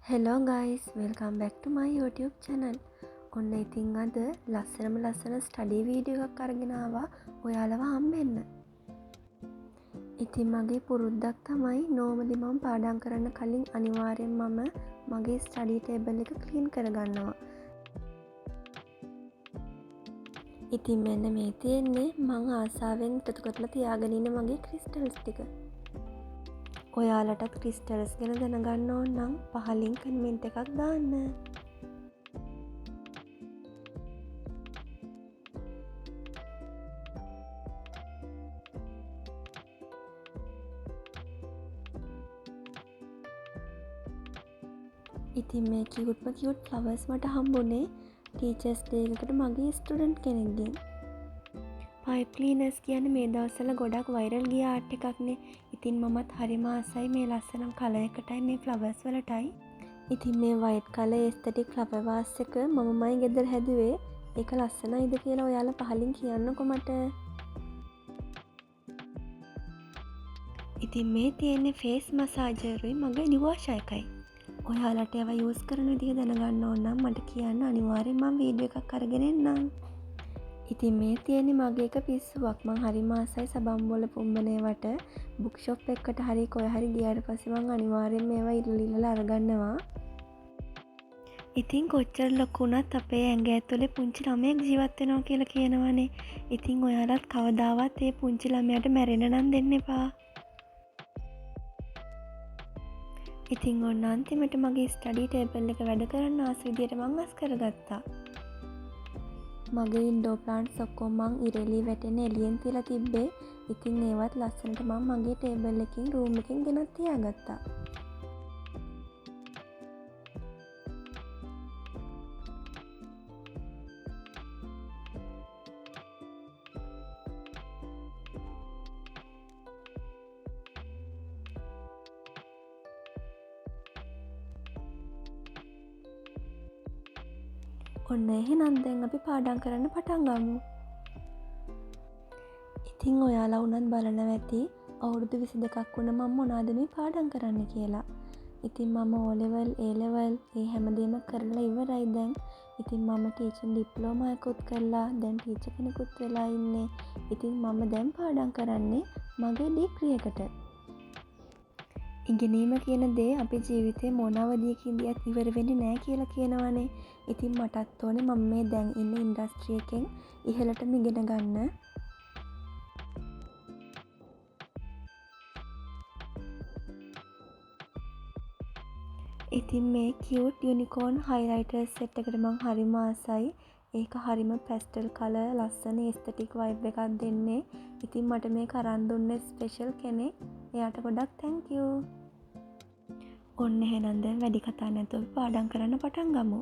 Hello guys, welcome back to my YouTube channel. ඔන්න ඉතින් අද ලස්සන ස්ටඩි වීඩියෝ එකක් අරගෙන ආවා ඔයාලව හම්බෙන්න. ඉතින් මගේ පුරුද්දක් තමයි නෝමලි මම පාඩම් කරන්න කලින් අනිවාර්යෙන් මම මගේ ස්ටඩි ටේබල් එක ක්ලීන් කරගන්නවා. ඉතින් මෙන්න මේ තියෙන්නේ මං ආසාවෙන් එකතු කරලා තියාගෙන ඉන්න මගේ ක්‍රිස්ටල්ස් ටික. ඔයාලටත් ක්‍රිස්ටල්ස් ගැන දැනගන්න ඕන නම් පහලින් කමෙන්ට් එකක් දාන්න. ඉතින් මේ කියුට්ම කියුට් ෆ්ලවර්ස් මට හම්බුනේ ටීචර්ස් ඩේ එකකට මගේ ස්ටුඩන්ට් කෙනෙක්ගෙන්. පයිප් ක්ලීනර්ස් කියන්නේ මේ දවස්වල ගොඩක් වයිරල් ගිය ආර්ට් එකක්නේ. ඉතින් මමත් හරිම ආසයි මේ ලස්සන කලර් එකටයි මේ ෆ්ලවර්ස් වලටයි. ඉතින් මේ වයිට් කලර් එස්තටික් ෆ්ලවර් වාස් එක මමමයි ගෙදර හැදුවේ. ඒක ලස්සනයිද කියලා ඔයාලා පහලින් කියන්නකෝ මට. ඉතින් මේ තියෙන්නේ ෆේස් මසාජරුයි මගේ ඩිවෝෂ එකයි. ඔයාලට ඒවා යූස් කරන විදිහ දැනගන්න ඕන නම් මට කියන්න අනිවාර්යෙන් මම වීඩියෝ එකක් අරගෙන එන්නම්. ඉතින් මේ තියෙන්නේ මගේ එක පිස්සුවක්. මං හරිම ආසයි සබම්බොල පුම්බනේවට බුක් ෂොප් එකකට හරි කොහේ හරි ගියාට පස්සේ මං අනිවාර්යෙන් මේවා ඉල්ලලා අරගන්නවා. ඉතින් කොච්චර ලොකු වුණත් අපේ ඇඟ ඇතුලේ පුංචි ළමයෙක් ජීවත් වෙනවා කියලා කියනවනේ. ඉතින් ඔයාලත් කවදාවත් මේ පුංචි ළමයාට මැරෙන්න නම් දෙන්න එපා. ඉතින් ඔන්න අන්තිමට මගේ ස්ටඩි ටේබල් එක වැඩ කරන්න ආස විදියට මං අස් කරගත්තා. මගේ ඉන්ඩෝ ප්ලාන්ට්ස් ඔක්කොම මං ඉරෙලි වැටෙන එළියෙන් තියලා තිබ්බේ. ඉතින් ඒවත් ලස්සනට මං මගේ ටේබල් එකකින් රූම් එකකින් ගෙනත් තියාගත්තා. ඔන්න එහෙනම් දැන් අපි පාඩම් කරන්න පටන් ගමු. ඉතින් ඔයාලා උනත් බලනවා ඇති අවුරුදු 22ක් වුණ මම මොනවද මේ පාඩම් කරන්න කියලා. ඉතින් මම O level, A level මේ හැමදේම කරලා ඉවරයි දැන්. ඉතින් මම ටීචින් ඩිප්ලෝමා එකකුත් කරලා දැන් ටීචර් කෙනෙකුත් වෙලා ඉන්නේ. ඉතින් මම දැන් පාඩම් කරන්නේ මගේ ඩිග්‍රී එකට. ඉගෙනීම කියන දේ අපේ ජීවිතේ මොන අවධියකින්දීත් ඉවර වෙන්නේ නැහැ කියලා කියනවනේ. ඉතින් මටත් ඕනේ මම මේ දැන් ඉන්න ඉන්ඩස්ට්‍රි එකෙන් ඉහළටම ඉගෙන ගන්න. ඉතින් මේ කියුට් යුනිකෝර්න් හයිලයිටර් සෙට් එකට මං හරිම ආසයි. ඒක හරිම පැස්ටල් කලර් ලස්සන එස්තටික් වයිබ් එකක් දෙන්නේ. ඉතින් මට මේක අරන් දුන්නේ ස්පෙෂල් කෙනෙක්. එයාට ගොඩක් තැන්ක් යූ. ඔන්න එහෙනම් දැන් වැඩි කතා නැතුව පාඩම් කරන්න පටන් ගමු.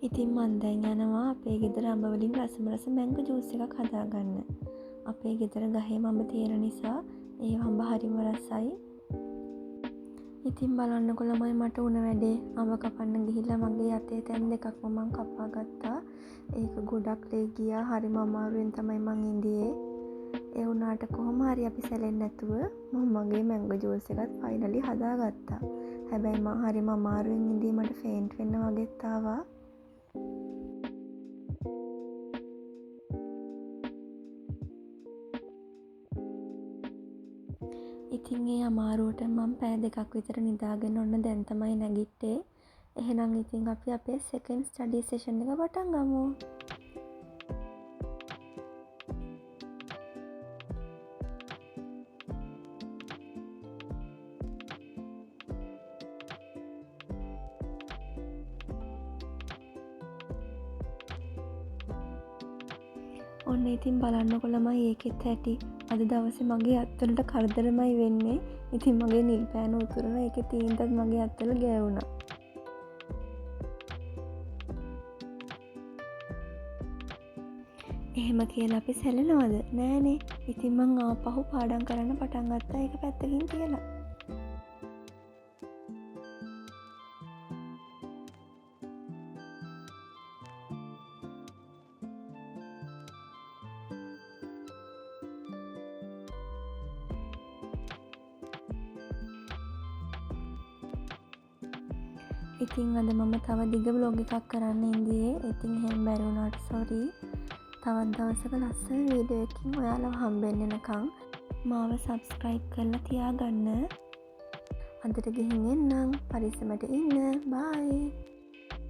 ඉතින් මන් දැන් යනවා අපේ ගෙදර අඹ වලින් රස මැංගෝ ජූස් එකක් හදාගන්න. අපේ ගෙදර ගහේ අඹ තියෙන නිසා ඒ අඹ හරිම රසයි. ඉතින් බලන්නකො ළමයි මට උන වැඩේ අඹ කපන්න ගිහිල්ලා මගේ අතේ තැන් දෙකක්ම මං කපා ගත්තා. ඒක ගොඩක් ලේ ගියා. හරිම අමාරුවෙන් තමයි මං ඉඳියේ. ඒ වුණාට කොහොම හරි අපි සැලෙන්නේ නැතුව මම මගේ මැංගෝ ජූස් එකත් ෆයිනලි හදාගත්තා. හැබැයි මං හරිම අමාරුවෙන් ඉඳී මට ෆේන්ට් වෙන්න වගේත් ආවා. ඉතින් ඒ අමාරුවට මම පැය දෙකක් විතර නිදාගෙන ඔන්න දැන් තමයි නැගිට්ටේ. එහෙනම් ඉතින් අපි අපේ සෙකන්ඩ් ස්ටඩි සෙෂන් එක පටන් ගමු. ඔන්න ඉතින් බලන්නකො ළමයි ඒකෙත් ඇති. අද දවසේ මගේ අත්වලට කරදරමයි වෙන්නේ. ඉතින් මගේ නිල් පෑන උතුරලා ඒකේ තීන්දත් මගේ අත්වල ගෑවුණා. එහෙම කියලා අපි සැලෙනවද? නෑනේ. ඉතින් මං ආපහු පාඩම් කරන්න පටන් ගත්තා ඒක පැත්තකින් තියලා. ඉතින් අද මම තව දිග බ්ලොග් එකක් කරන්න ඉන්දියේ. ඉතින් එහෙම බැරි වුණාට සෝරි. තවත් දවසක ලස්සන වීඩියෝ එකකින් ඔයාලව හම්බෙන්න එනකන් මාව සබ්ස්ක්‍රයිබ් කරලා තියාගන්න. අදට ගිහින් එන්නම්. පරිස්සමට ඉන්න. බයි.